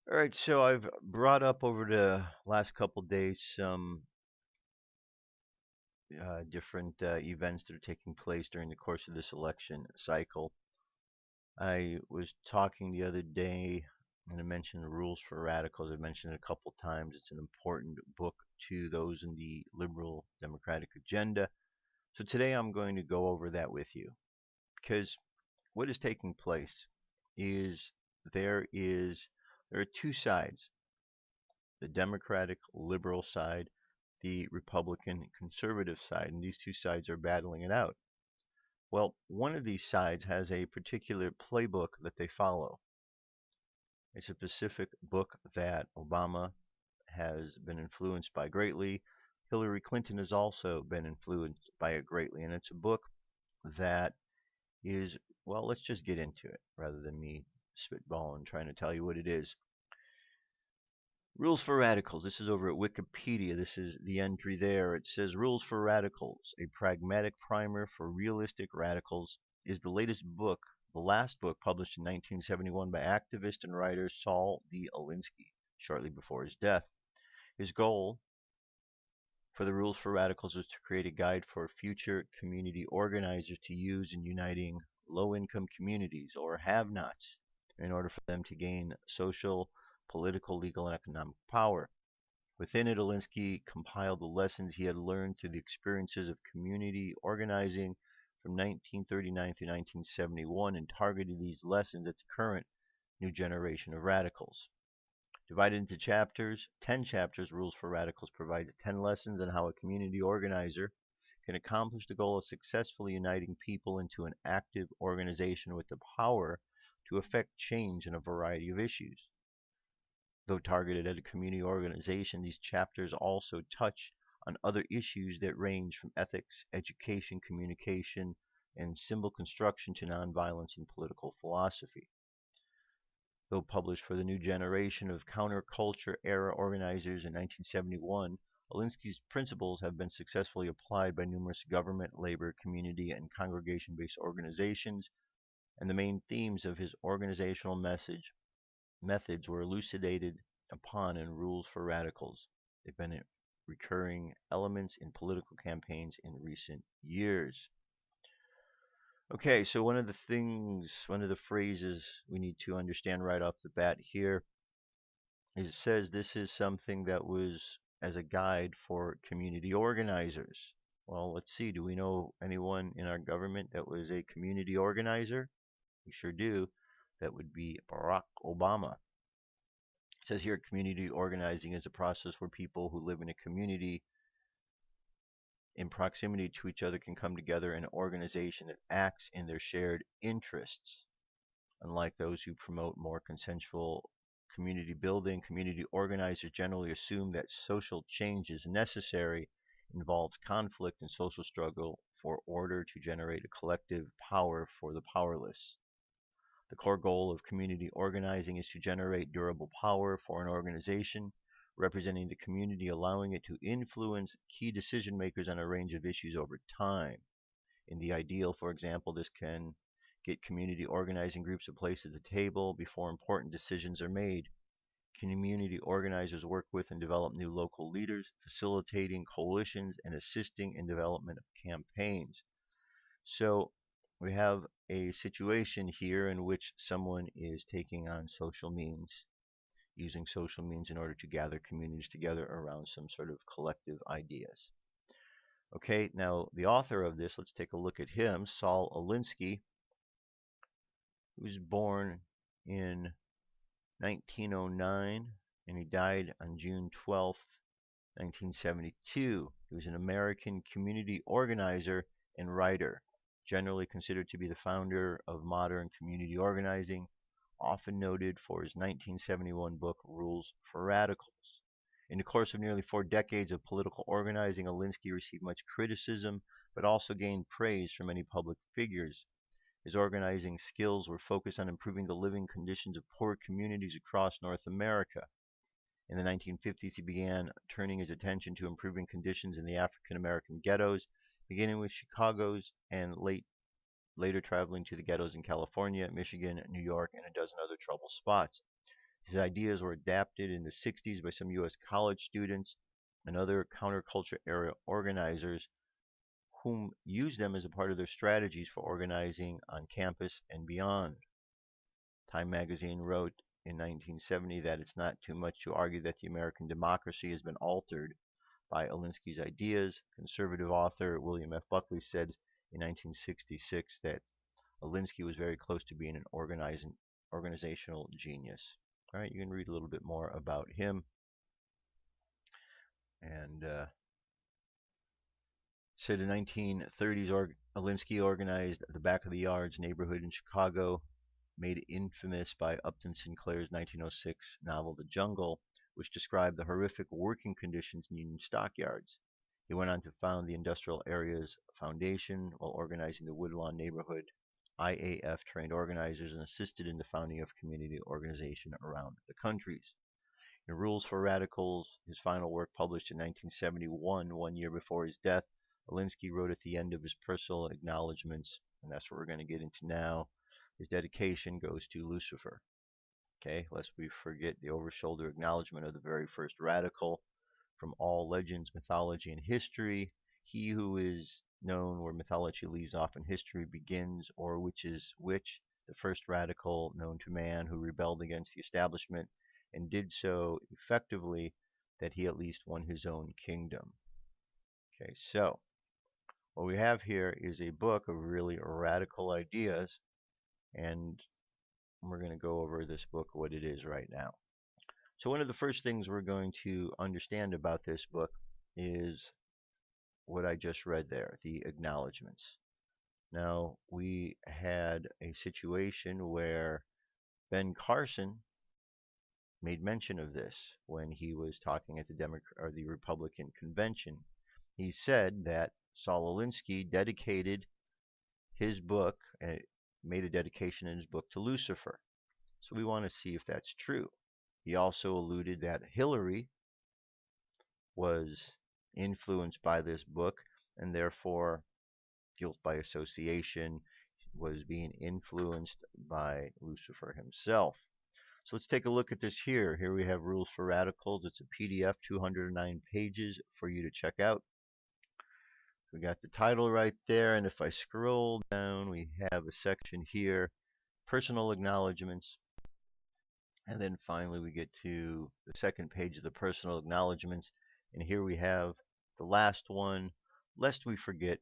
All right, so I've brought up over the last couple days some different events that are taking place during the course of this election cycle. I was talking the other day, and I mentioned the Rules for Radicals. I mentioned it a couple times. It's an important book to those in the liberal democratic agenda. So today I'm going to go over that with you because what is taking place is there is there are two sides: the Democratic liberal side, the Republican conservative side, and these two sides are battling it out. Well, one of these sides has a particular playbook that they follow. It's a specific book that Obama has been influenced by greatly. Hillary Clinton has also been influenced by it greatly, and it's a book that is, well, let's just get into it rather than me spitballing and trying to tell you what it is. Rules for Radicals. This is over at Wikipedia. This is the entry there. It says Rules for Radicals, a pragmatic primer for realistic radicals, is the latest book, the last book published in 1971 by activist and writer Saul D. Alinsky, shortly before his death. His goal for the Rules for Radicals was to create a guide for future community organizers to use in uniting low income communities or have nots in order for them to gain social, political, legal, and economic power. Within it, Alinsky compiled the lessons he had learned through the experiences of community organizing from 1939 through 1971 and targeted these lessons at the current new generation of radicals. Divided into chapters, 10 chapters, Rules for Radicals provides 10 lessons on how a community organizer can accomplish the goal of successfully uniting people into an active organization with the power to effect change in a variety of issues. Though targeted at a community organization, these chapters also touch on other issues that range from ethics, education, communication, and symbol construction to nonviolence and political philosophy. Though published for the new generation of counterculture era organizers in 1971, Alinsky's principles have been successfully applied by numerous government, labor, community, and congregation based organizations, and the main themes of his organizational methods were elucidated upon in Rules for Radicals. They've been recurring elements in political campaigns in recent years. Okay, so one of the phrases we need to understand right off the bat here is it says this is something that was as a guide for community organizers. Well, let's see. Do we know anyone in our government that was a community organizer? We sure do. That would be Barack Obama. It says here community organizing is a process where people who live in a community in proximity to each other can come together in an organization that acts in their shared interests. Unlike those who promote more consensual community building, community organizers generally assume that social change is necessary, involves conflict and social struggle for order to generate a collective power for the powerless. The core goal of community organizing is to generate durable power for an organization, representing the community, allowing it to influence key decision makers on a range of issues over time. In the ideal, for example, this can get community organizing groups a place at the table before important decisions are made. Community organizers work with and develop new local leaders, facilitating coalitions and assisting in development of campaigns. So we have a situation here in which someone is taking on social means, using social means in order to gather communities together around some sort of collective ideas. Okay, now the author of this, let's take a look at him, Saul Alinsky, who was born in 1909 and he died on June 12th, 1972. He was an American community organizer and writer, generally considered to be the founder of modern community organizing, often noted for his 1971 book Rules for Radicals. In the course of nearly 4 decades of political organizing, Alinsky received much criticism but also gained praise from many public figures. His organizing skills were focused on improving the living conditions of poor communities across North America. In the 1950s, he began turning his attention to improving conditions in the African American ghettos, beginning with Chicago's and later traveling to the ghettos in California, Michigan, New York, and a dozen other trouble spots. His ideas were adapted in the 60s by some U.S. college students and other counterculture era organizers whom used them as a part of their strategies for organizing on campus and beyond. Time magazine wrote in 1970 that it's not too much to argue that the American democracy has been altered by Alinsky's ideas. Conservative author William F. Buckley said in 1966 that Alinsky was very close to being an organizational genius. All right, you can read a little bit more about him. And said in 1930s, Alinsky organized the Back of the Yards neighborhood in Chicago, made infamous by Upton Sinclair's 1906 novel The Jungle, which described the horrific working conditions in Union stockyards. He went on to found the Industrial Areas Foundation while organizing the Woodlawn neighborhood. IAF trained organizers and assisted in the founding of community organization around the countries. In Rules for Radicals, his final work published in 1971, 1 year before his death, Alinsky wrote at the end of his personal acknowledgments, and that's what we're going to get into now. His dedication goes to Lucifer. Okay, lest we forget the over-shoulder acknowledgement of the very first radical. From all legends, mythology, and history, he who is known where mythology leaves off and history begins, or which is which, the first radical known to man who rebelled against the establishment and did so effectively that he at least won his own kingdom. Okay, so what we have here is a book of really radical ideas, and we're going to go over this book, what it is right now. So one of the first things we're going to understand about this book is what I just read there, the acknowledgments. Now, we had a situation where Ben Carson made mention of this when he was talking at the Republican convention. He said that Saul Alinsky dedicated his book, made a dedication in his book to Lucifer. So we want to see if that's true. He also alluded that Hillary was influenced by this book and therefore, guilt by association, was being influenced by Lucifer himself. So let's take a look at this here. Here we have Rules for Radicals. It's a PDF, 209 pages for you to check out. We got the title right there, and if I scroll down, we have a section here, personal acknowledgments. And then finally we get to the second page of the personal acknowledgments. And here we have the last one, lest we forget,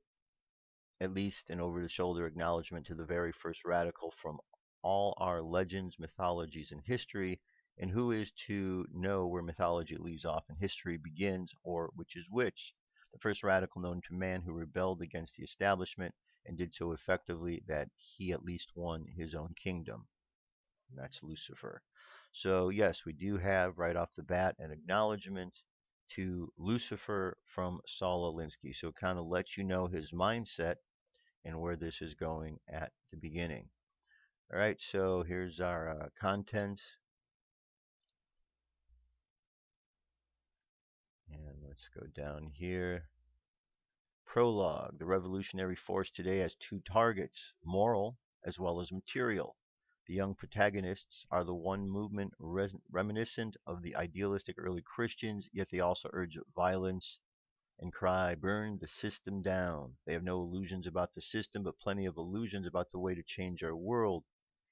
at least an over-the-shoulder acknowledgement to the very first radical from all our legends, mythologies, and history, and who is to know where mythology leaves off and history begins, or which is which. The first radical known to man who rebelled against the establishment and did so effectively that he at least won his own kingdom. And that's Lucifer. So yes, we do have right off the bat an acknowledgement to Lucifer from Saul Alinsky. So it kind of lets you know his mindset and where this is going at the beginning. All right, so here's our contents. And let's go down here. Prologue. The revolutionary force today has two targets, moral as well as material. The young protagonists are the one movement reminiscent of the idealistic early Christians, yet they also urge violence and cry, burn the system down. They have no illusions about the system, but plenty of illusions about the way to change our world.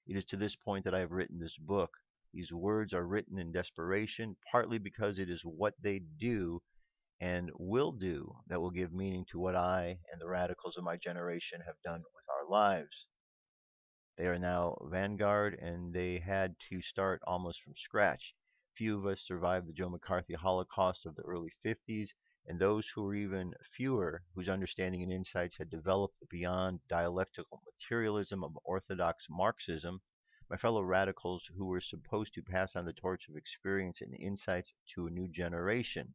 It is to this point that I have written this book. These words are written in desperation, partly because it is what they do and will do that will give meaning to what I and the radicals of my generation have done with our lives. They are now vanguard, and they had to start almost from scratch. Few of us survived the Joe McCarthy Holocaust of the early 50s, and those who were even fewer, whose understanding and insights had developed beyond dialectical materialism of orthodox Marxism, my fellow radicals who were supposed to pass on the torch of experience and insights to a new generation,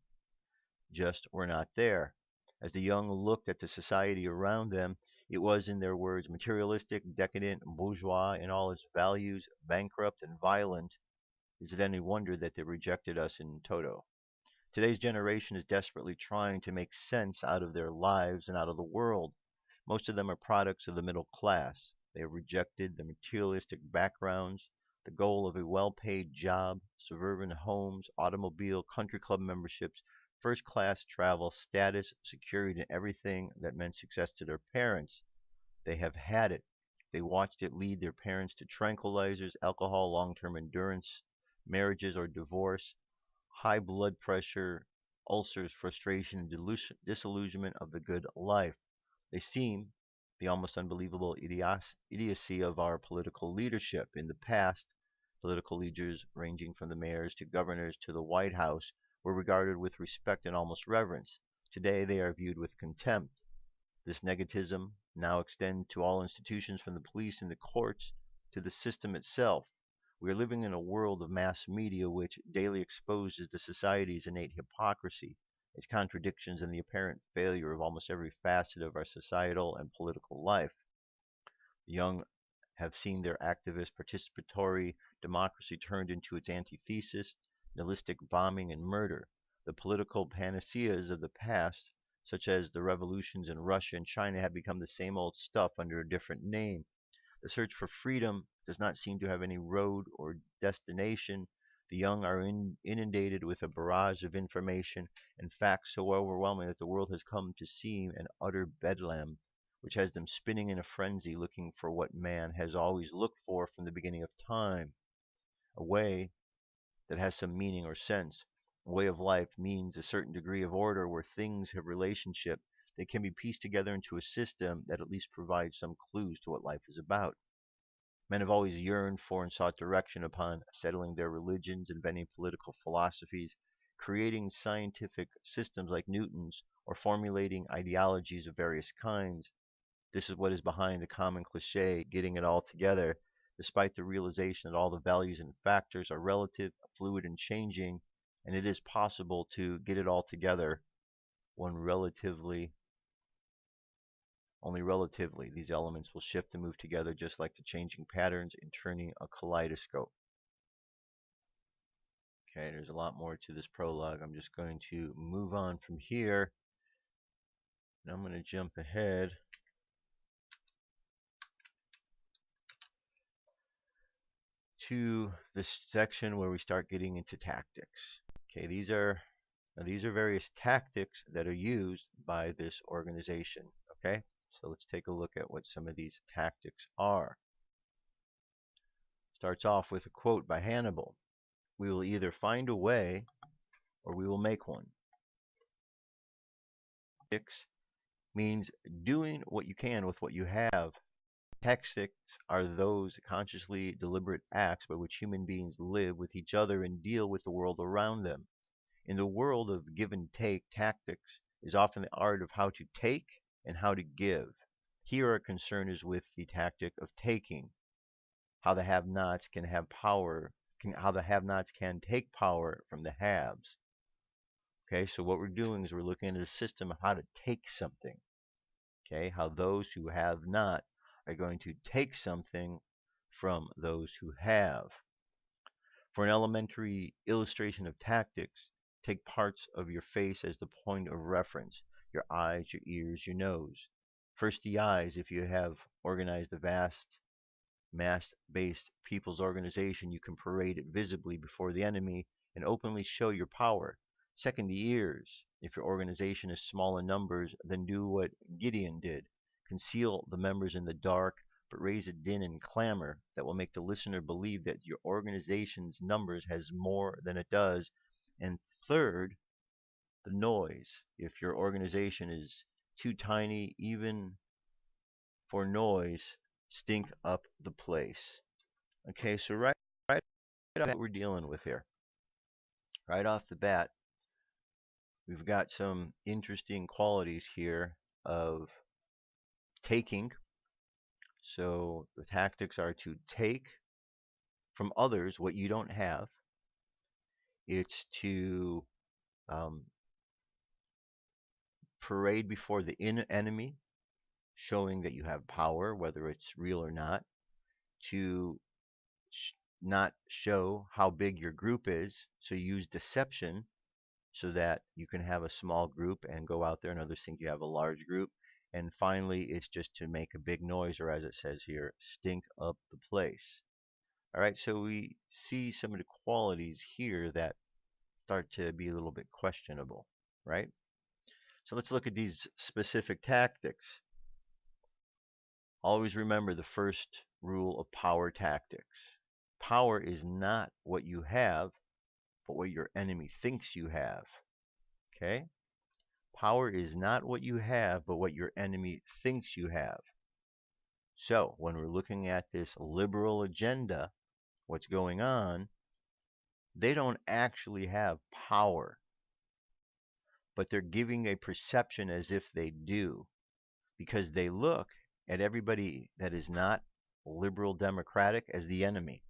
just were not there. As the young looked at the society around them, it was, in their words, materialistic, decadent, bourgeois in all its values, bankrupt, and violent. Is it any wonder that they rejected us in toto? Today's generation is desperately trying to make sense out of their lives and out of the world. Most of them are products of the middle class. They have rejected the materialistic backgrounds, The goal of a well paid job, suburban homes, automobile, country club memberships, first class travel, status, security, and everything that meant success to their parents. They have had it. They watched it lead their parents to tranquilizers, alcohol, long term endurance, marriages or divorce, high blood pressure, ulcers, frustration, and disillusionment of the good life. They seem the almost unbelievable idiocy of our political leadership. In the past, political leaders, ranging from the mayors to governors to the White House, were regarded with respect and almost reverence. Today, they are viewed with contempt. This negativism now extends to all institutions from the police and the courts to the system itself. We are living in a world of mass media which daily exposes the society's innate hypocrisy, its contradictions, and the apparent failure of almost every facet of our societal and political life. The young have seen their activist participatory democracy turned into its antithesis, nihilistic bombing and murder. The political panaceas of the past, such as the revolutions in Russia and China, have become the same old stuff under a different name. The search for freedom does not seem to have any road or destination. The young are inundated with a barrage of information and facts so overwhelming that the world has come to seem an utter bedlam, which has them spinning in a frenzy looking for what man has always looked for from the beginning of time, a way that has some meaning or sense. A way of life means a certain degree of order where things have relationship that can be pieced together into a system that at least provides some clues to what life is about. Men have always yearned for and sought direction upon settling their religions, inventing political philosophies, creating scientific systems like Newton's, or formulating ideologies of various kinds. This is what is behind the common cliche, getting it all together, despite the realization that all the values and factors are relative, fluid, and changing, and it is possible to get it all together when only relatively, these elements will shift and move together just like the changing patterns in turning a kaleidoscope. Okay, there's a lot more to this prologue. I'm just going to move on from here. And I'm going to jump ahead to this section where we start getting into tactics. Okay, these are various tactics that are used by this organization. Okay, so let's take a look at what some of these tactics are. Starts off with a quote by Hannibal. We will either find a way or we will make one. Tactics means doing what you can with what you have. Tactics are those consciously deliberate acts by which human beings live with each other and deal with the world around them. In the world of give and take, tactics is often the art of how to take and how to give. Here our concern is with the tactic of taking, how the have-nots can have power, how the have-nots can take power from the haves. Okay, so what we're doing is we're looking at a system of how to take something. Okay, how those who have not are going to take something from those who have. For an elementary illustration of tactics, take parts of your face as the point of reference, your eyes, your ears, your nose. First, the eyes. If you have organized a vast mass-based people's organization, you can parade it visibly before the enemy and openly show your power. Second, the ears. If your organization is small in numbers, then do what Gideon did. Conceal the members in the dark, but raise a din and clamor that will make the listener believe that your organization's numbers has more than it does. And third, the noise. If your organization is too tiny, even for noise, stink up the place. Okay, so right off what we're dealing with here. Right off the bat, we've got some interesting qualities here of taking. So the tactics are to take from others what you don't have. It's to um, parade before the enemy, showing that you have power, whether it's real or not. To not show how big your group is, so use deception so that you can have a small group and go out there and others think you have a large group. And finally, it's just to make a big noise, or as it says here, stink up the place. All right, so we see some of the qualities here that start to be a little bit questionable, right? So let's look at these specific tactics. Always remember the first rule of power tactics. Power is not what you have, but what your enemy thinks you have. Okay? Power is not what you have, but what your enemy thinks you have. So, when we're looking at this liberal agenda, what's going on, they don't actually have power, but they're giving a perception as if they do because they look at everybody that is not liberal democratic as the enemy.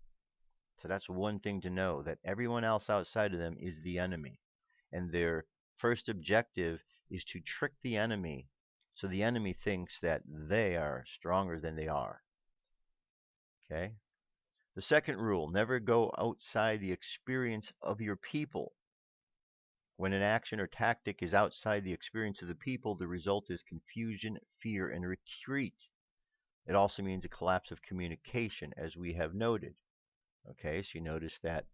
So that's one thing to know, that everyone else outside of them is the enemy. And their first objective is to trick the enemy so the enemy thinks that they are stronger than they are. Okay? The second rule, never go outside the experience of your people. When an action or tactic is outside the experience of the people, the result is confusion, fear, and retreat. It also means a collapse of communication, as we have noted. Okay, so you notice that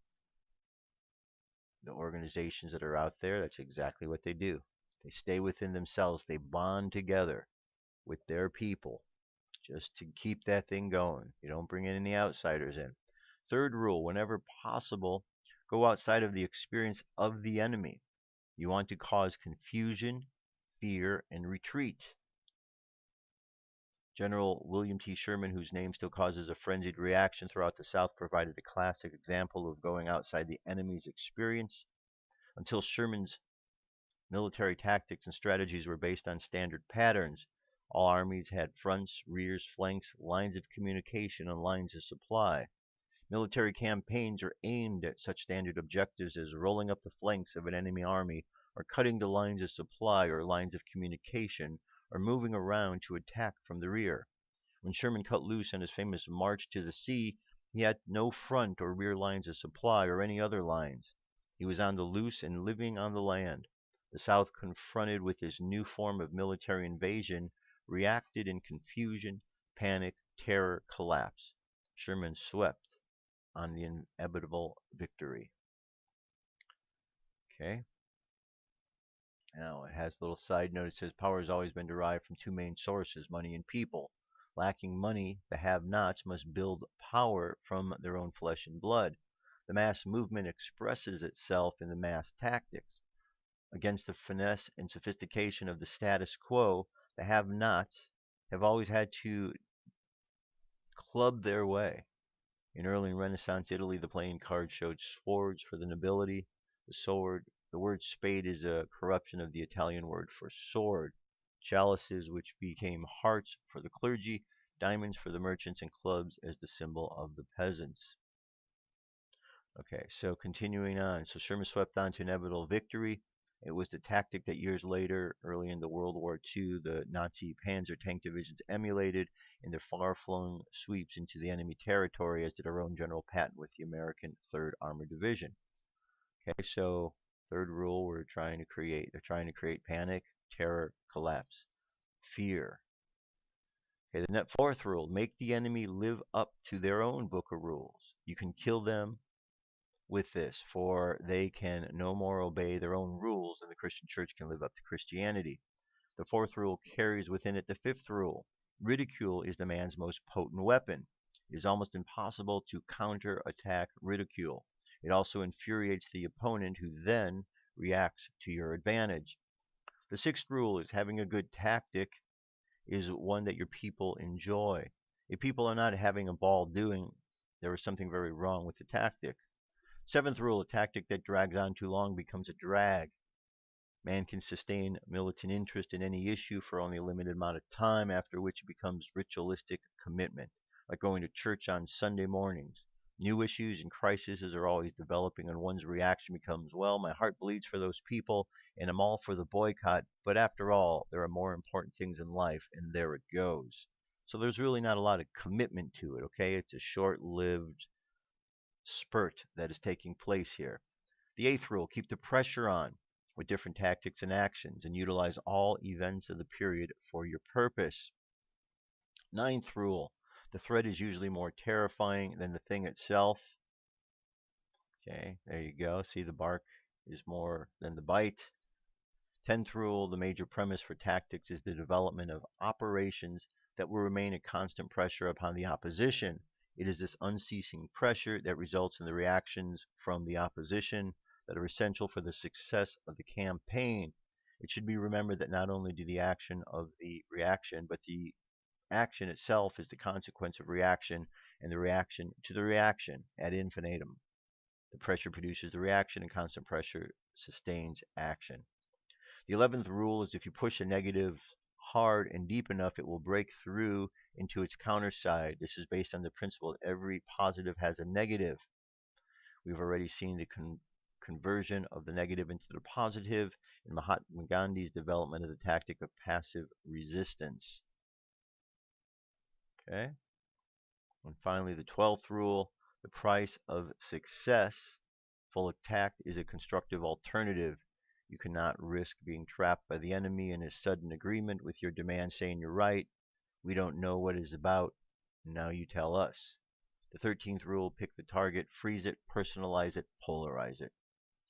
the organizations that are out there, that's exactly what they do. They stay within themselves, they bond together with their people just to keep that thing going. You don't bring in any outsiders in. Third rule, whenever possible, go outside of the experience of the enemy. You want to cause confusion, fear, and retreat. General William T. Sherman, whose name still causes a frenzied reaction throughout the South, provided a classic example of going outside the enemy's experience. Until Sherman's military tactics and strategies were based on standard patterns. All armies had fronts, rears, flanks, lines of communication, and lines of supply. Military campaigns are aimed at such standard objectives as rolling up the flanks of an enemy army, or cutting the lines of supply or lines of communication, or moving around to attack from the rear. When Sherman cut loose on his famous march to the sea, he had no front or rear lines of supply or any other lines. He was on the loose and living on the land. The South, confronted with this new form of military invasion, reacted in confusion, panic, terror, collapse. Sherman swept on the inevitable victory. Okay. Now, it has a little side note. It says power has always been derived from two main sources, money and people. Lacking money, the have-nots must build power from their own flesh and blood. The mass movement expresses itself in the mass tactics. Against the finesse and sophistication of the status quo, the have-nots have always had to club their way. In early Renaissance Italy, the playing cards showed swords for the nobility. The word spade is a corruption of the Italian word for sword. Chalices, which became hearts for the clergy, diamonds for the merchants, and clubs as the symbol of the peasants. Okay, so continuing on. So Sherman swept on to inevitable victory. It was the tactic that years later, early in the World War II, the Nazi Panzer tank divisions emulated in their far-flung sweeps into the enemy territory, as did our own General Patton with the American 3rd Armored Division. Okay, so third rule they're trying to create panic, terror, collapse, fear. Okay, the fourth rule, make the enemy live up to their own book of rules. You can kill them with this, for they can no more obey their own rules than the Christian church can live up to Christianity. The fourth rule carries within it the fifth rule. Ridicule is the man's most potent weapon. It is almost impossible to counter-attack ridicule. It also infuriates the opponent, who then reacts to your advantage. The sixth rule is having a good tactic is one that your people enjoy. If people are not having a ball doing, there is something very wrong with the tactic. Seventh rule, a tactic that drags on too long becomes a drag. Man can sustain militant interest in any issue for only a limited amount of time, after which it becomes ritualistic commitment, like going to church on Sunday mornings. New issues and crises are always developing, and one's reaction becomes, well, my heart bleeds for those people, and I'm all for the boycott, but after all, there are more important things in life, and there it goes. So there's really not a lot of commitment to it, okay? It's a short-lived spurt that is taking place here. The eighth rule, keep the pressure on with different tactics and actions, and utilize all events of the period for your purpose. Ninth rule, The threat is usually more terrifying than the thing itself. Okay, there you go. See, the bark is more than the bite. 10th rule, the major premise for tactics is the development of operations that will remain a constant pressure upon the opposition. It is this unceasing pressure that results in the reactions from the opposition that are essential for the success of the campaign. It should be remembered that not only do the action of the reaction, but the action itself is the consequence of reaction, and the reaction to the reaction ad infinitum. The pressure produces the reaction, and constant pressure sustains action. The 11th rule is if you push a negative hard and deep enough, it will break through into its counter side. This is based on the principle that every positive has a negative. We've already seen the conversion of the negative into the positive in Mahatma Gandhi's development of the tactic of passive resistance. Okay? And finally, the 12th rule, the price of success, full attack, is a constructive alternative. You cannot risk being trapped by the enemy in a sudden agreement with your demand saying you're right. We don't know what it is about. Now you tell us. The 13th rule, pick the target, freeze it, personalize it, polarize it.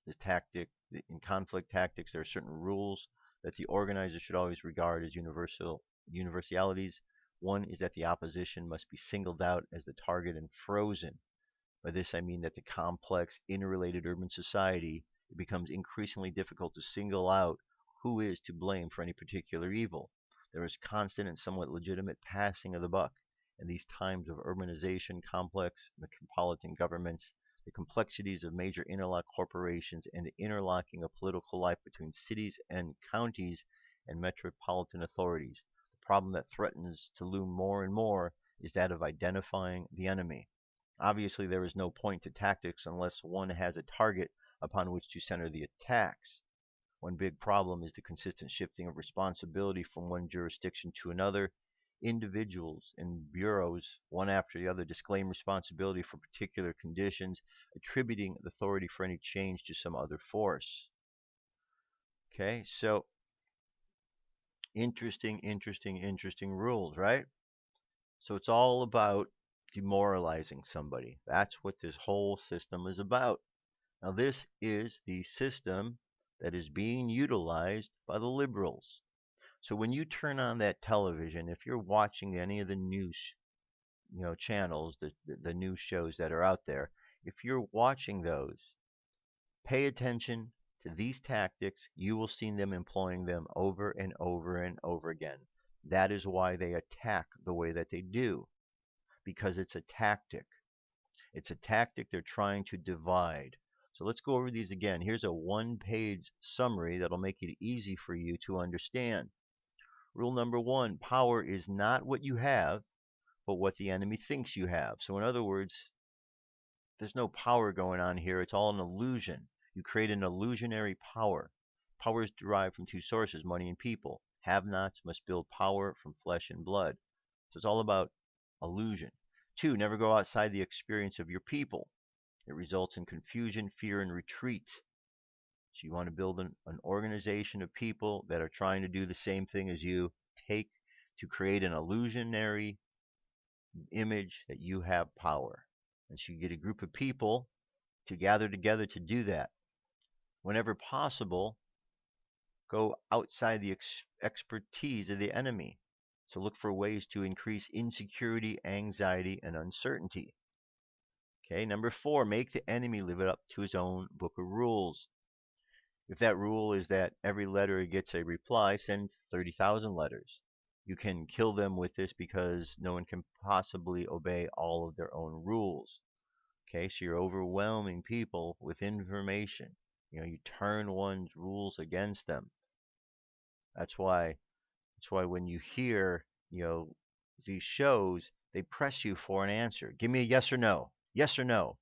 This tactic, in conflict tactics, there are certain rules that the organizer should always regard as universalities. One is that the opposition must be singled out as the target and frozen. By this I mean that the complex, interrelated urban society, it becomes increasingly difficult to single out who is to blame for any particular evil. There is constant and somewhat legitimate passing of the buck. In these times of urbanization, complex metropolitan governments, the complexities of major interlocked corporations, and the interlocking of political life between cities and counties and metropolitan authorities, the problem that threatens to loom more and more is that of identifying the enemy. Obviously, there is no point to tactics unless one has a target upon which to center the attacks. One big problem is the consistent shifting of responsibility from one jurisdiction to another. Individuals and bureaus, one after the other, disclaim responsibility for particular conditions, attributing authority for any change to some other force. Okay, so interesting rules, right? So it's all about demoralizing somebody. That's what this whole system is about. Now, this is the system that is being utilized by the liberals. So when you turn on that television, if you're watching any of the news, channels, the news shows that are out there, if you're watching those, pay attention to these tactics. You will see them employing them over and over and over again. That is why they attack the way that they do, because it's a tactic. It's a tactic they're trying to divide. So let's go over these again. Here's a one-page summary that'll make it easy for you to understand. Rule number 1, power is not what you have, but what the enemy thinks you have. So in other words, there's no power going on here. It's all an illusion. You create an illusionary power. Power is derived from two sources, money and people. Have-nots must build power from flesh and blood. So it's all about illusion. 2, never go outside the experience of your people. It results in confusion, fear, and retreat. So you want to build an organization of people that are trying to do the same thing as you, to create an illusionary image that you have power. And so you get a group of people to gather together to do that. Whenever possible, go outside the expertise of the enemy. So look for ways to increase insecurity, anxiety, and uncertainty. Okay, number 4, make the enemy live up to his own book of rules. If that rule is that every letter gets a reply, send 30,000 letters. You can kill them with this because no one can possibly obey all of their own rules. Okay, so you're overwhelming people with information. You turn one's rules against them. That's why when you hear, these shows, they press you for an answer. Give me a yes or no. Yes or no.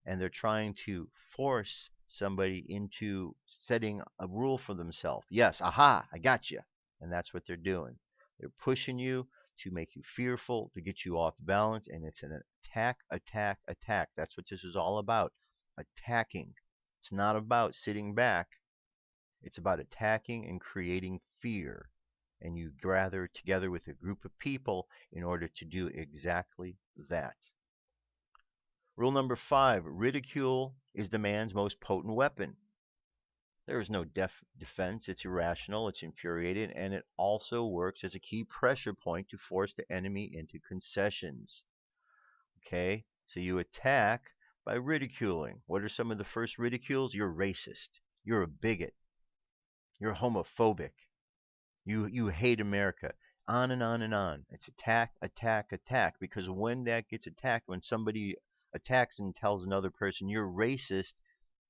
And they're trying to force somebody into setting a rule for themselves. Yes, aha, I got you. And that's what they're doing. They're pushing you to make you fearful, to get you off balance, and it's an attack, attack, attack. That's what this is all about. Attacking. It's not about sitting back. It's about attacking and creating fear. And you gather together with a group of people in order to do exactly that. Rule number 5, ridicule is the man's most potent weapon. There is no defense. It's irrational, it's infuriating, and it also works as a key pressure point to force the enemy into concessions. Okay? So you attack by ridiculing. What are some of the first ridicules? You're racist. You're a bigot. You're homophobic. You hate America. On and on and on. It's attack, attack, attack. Because when that gets attacked, when somebody attacks and tells another person you're racist,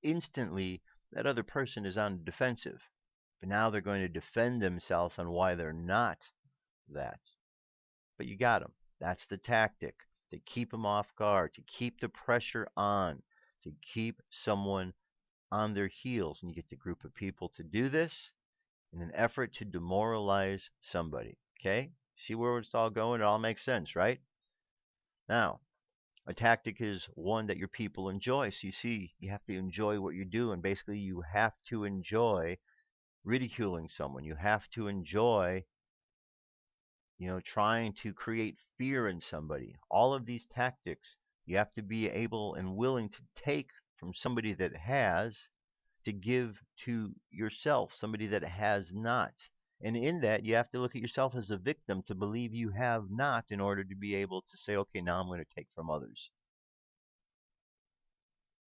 instantly that other person is on the defensive. But now they're going to defend themselves on why they're not that. But you got them. That's the tactic. To keep them off guard, to keep the pressure on, to keep someone on their heels. And you get the group of people to do this in an effort to demoralize somebody. Okay? See where it's all going? It all makes sense, right? Now, a tactic is one that your people enjoy. So you see, you have to enjoy what you do. And basically, you have to enjoy ridiculing someone. You have to enjoy, trying to create fear in somebody. All of these tactics, you have to be able and willing to take from somebody that has to give to yourself, somebody that has not. And in that, you have to look at yourself as a victim to believe you have not in order to be able to say, okay, now I'm going to take from others.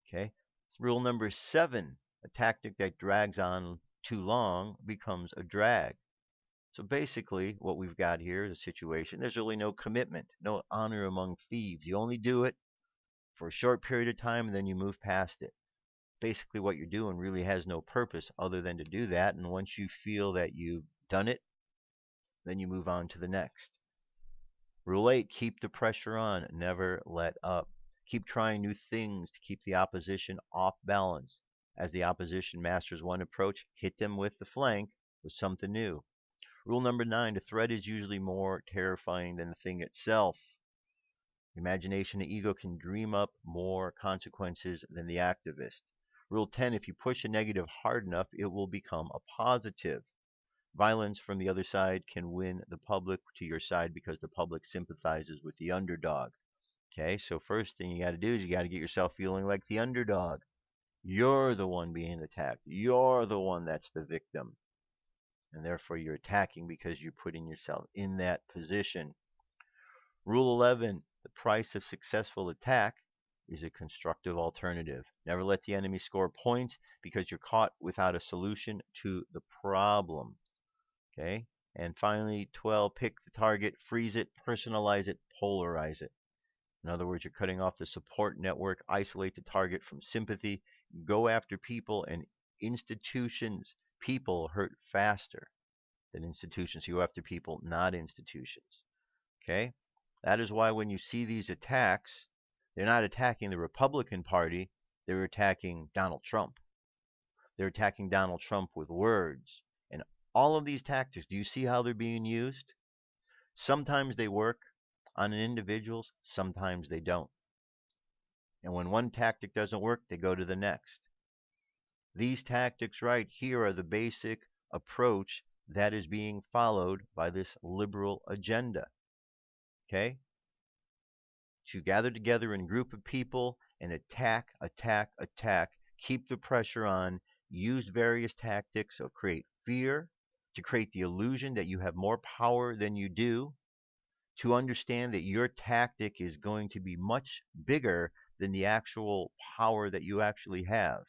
Okay? Rule number 7, a tactic that drags on too long becomes a drag. So basically, what we've got here is a situation. There's really no commitment, no honor among thieves. You only do it for a short period of time and then you move past it. Basically, what you're doing really has no purpose other than to do that. And once you feel that you've done it, then you move on to the next. Rule 8, keep the pressure on, never let up. Keep trying new things to keep the opposition off balance. As the opposition masters one approach, hit them with the flank with something new. Rule number 9, the threat is usually more terrifying than the thing itself. Imagination and ego can dream up more consequences than the activist. Rule 10, if you push a negative hard enough, it will become a positive. Violence from the other side can win the public to your side because the public sympathizes with the underdog. Okay, so first thing you got to do is you got to get yourself feeling like the underdog. You're the one being attacked. You're the one that's the victim. And therefore you're attacking because you're putting yourself in that position. Rule 11, the price of successful attack is a constructive alternative. Never let the enemy score points because you're caught without a solution to the problem. Okay? And finally, 12, pick the target, freeze it, personalize it, polarize it. In other words, you're cutting off the support network, isolate the target from sympathy, go after people and institutions. People hurt faster than institutions. You go after people, not institutions. Okay? That is why when you see these attacks, they're not attacking the Republican Party, they're attacking Donald Trump. They're attacking Donald Trump with words. And all of these tactics, do you see how they're being used? Sometimes they work on individuals, sometimes they don't. And when one tactic doesn't work, they go to the next. These tactics right here are the basic approach that is being followed by this liberal agenda. Okay? To gather together in a group of people and attack, attack, attack, keep the pressure on, use various tactics of create fear, to create the illusion that you have more power than you do, to understand that your tactic is going to be much bigger than the actual power that you actually have.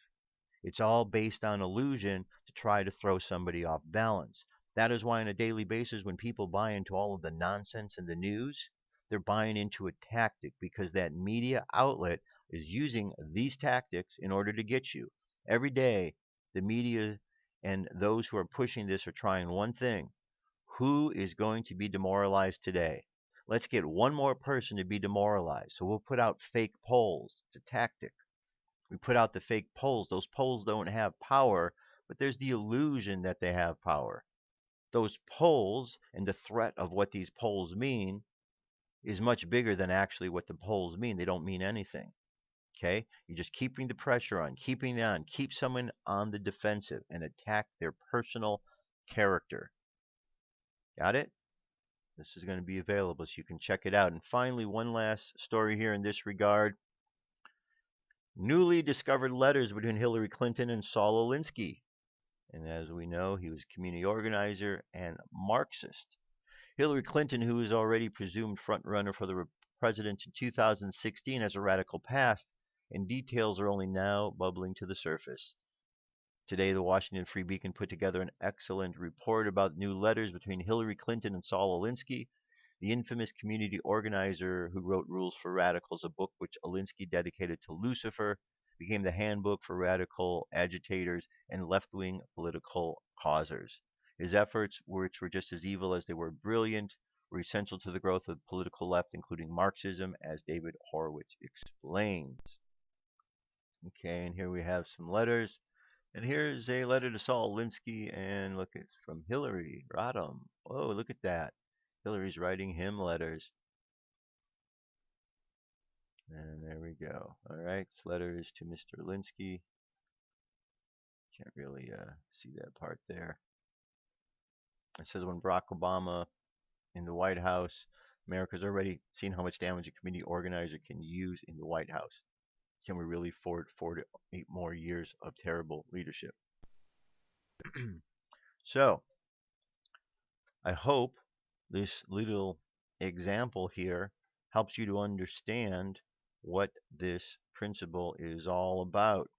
It's all based on illusion to try to throw somebody off balance. That is why on a daily basis, when people buy into all of the nonsense in the news, they're buying into a tactic because that media outlet is using these tactics in order to get you. Every day, the media and those who are pushing this are trying one thing. Who is going to be demoralized today? Let's get one more person to be demoralized. So we'll put out fake polls. It's a tactic. We put out the fake polls. Those polls don't have power, but there's the illusion that they have power. Those polls and the threat of what these polls mean is much bigger than actually what the polls mean. They don't mean anything. Okay? You're just keeping the pressure on, keeping it on, keep someone on the defensive and attack their personal character. Got it? This is going to be available so you can check it out. And finally, one last story here in this regard. Newly discovered letters between Hillary Clinton and Saul Alinsky. And as we know, he was a community organizer and Marxist. Hillary Clinton, who is already presumed frontrunner for the president in 2016, has a radical past, and details are only now bubbling to the surface. Today, the Washington Free Beacon put together an excellent report about new letters between Hillary Clinton and Saul Alinsky, the infamous community organizer who wrote Rules for Radicals, a book which Alinsky dedicated to Lucifer, became the handbook for radical agitators and left-wing political causers. His efforts, which were just as evil as they were brilliant, were essential to the growth of the political left, including Marxism, as David Horowitz explains. Okay, and here we have some letters. And here's a letter to Saul Alinsky, and look, it's from Hillary Rodham. Oh, look at that. Hillary's writing him letters. And there we go. All right, this letter is to Mr. Alinsky. Can't really see that part there. It says when Barack Obama in the White House, America's already seen how much damage a community organizer can use in the White House. Can we really afford 4 to 8 more years of terrible leadership? So, I hope this little example here helps you to understand what this principle is all about.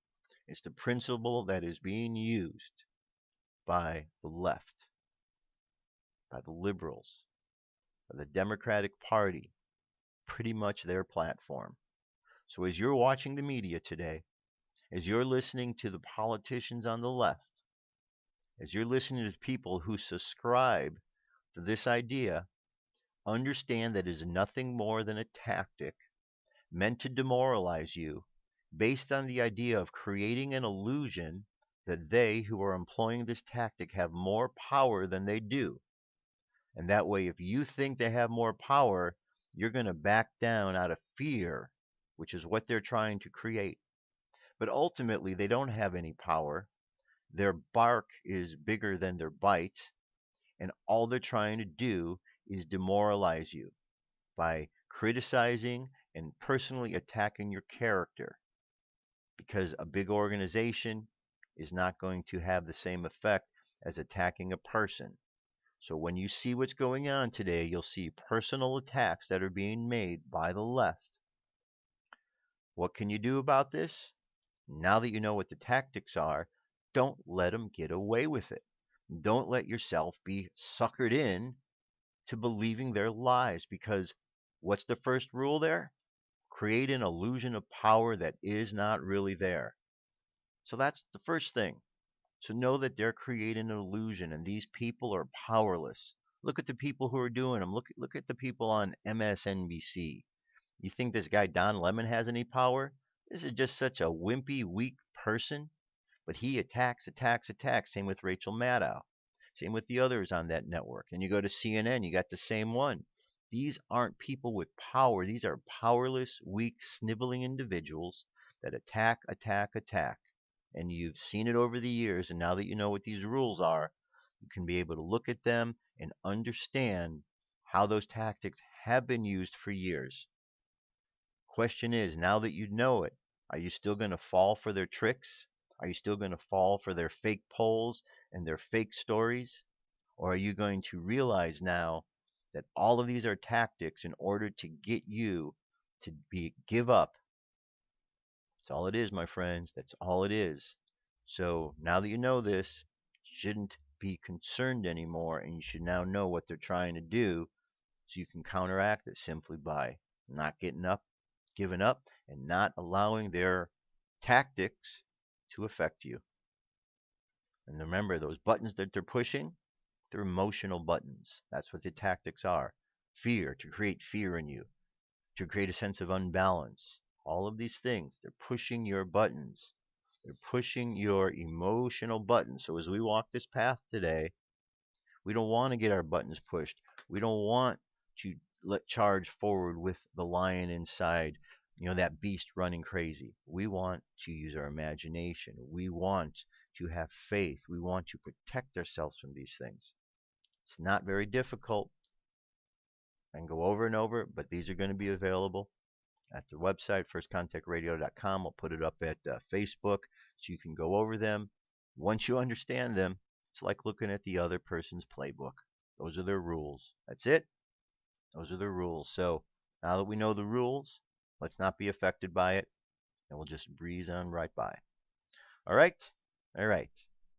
It's the principle that is being used by the left, by the liberals, by the Democratic Party, pretty much their platform. So as you're watching the media today, as you're listening to the politicians on the left, as you're listening to people who subscribe to this idea, understand that it is nothing more than a tactic meant to demoralize you based on the idea of creating an illusion that they who are employing this tactic have more power than they do. And that way, if you think they have more power, you're going to back down out of fear, which is what they're trying to create. But ultimately, they don't have any power. Their bark is bigger than their bite, and all they're trying to do is demoralize you by criticizing and personally attacking your character, because a big organization is not going to have the same effect as attacking a person. So when you see what's going on today, you'll see personal attacks that are being made by the left. What can you do about this? Now that you know what the tactics are, don't let them get away with it. Don't let yourself be suckered in to believing their lies, because what's the first rule there? Create an illusion of power that is not really there. So that's the first thing. So know that they're creating an illusion, and these people are powerless. Look at the people who are doing them. Look at the people on MSNBC. You think this guy Don Lemon has any power? This is just such a wimpy, weak person. But he attacks, attacks, attacks. Same with Rachel Maddow. Same with the others on that network. And you go to CNN, you got the same one. These aren't people with power. These are powerless, weak, sniveling individuals that attack, attack, attack. And you've seen it over the years, and now that you know what these rules are, you can be able to look at them and understand how those tactics have been used for years. Question is, now that you know it, are you still going to fall for their tricks? Are you still going to fall for their fake polls and their fake stories? Or are you going to realize now that all of these are tactics in order to get you to give up? That's all it is, my friends. That's all it is. So now that you know this, you shouldn't be concerned anymore, and you should now know what they're trying to do, so you can counteract it simply by not getting up, giving up, and not allowing their tactics to affect you. And remember, those buttons that they're pushing, they're emotional buttons. That's what the tactics are. Fear, to create fear in you, to create a sense of unbalance. All of these things, they're pushing your buttons. They're pushing your emotional buttons. So as we walk this path today, we don't want to get our buttons pushed. We don't want to charge forward with the lion inside, that beast running crazy. We want to use our imagination. We want to have faith. We want to protect ourselves from these things. It's not very difficult. I can go over and over, but these are going to be available at the website, firstcontactradio.com. I'll put it up at Facebook so you can go over them. Once you understand them, it's like looking at the other person's playbook. Those are their rules. That's it. Those are the rules. So now that we know the rules, let's not be affected by it, and we'll just breeze on right by. All right? All right.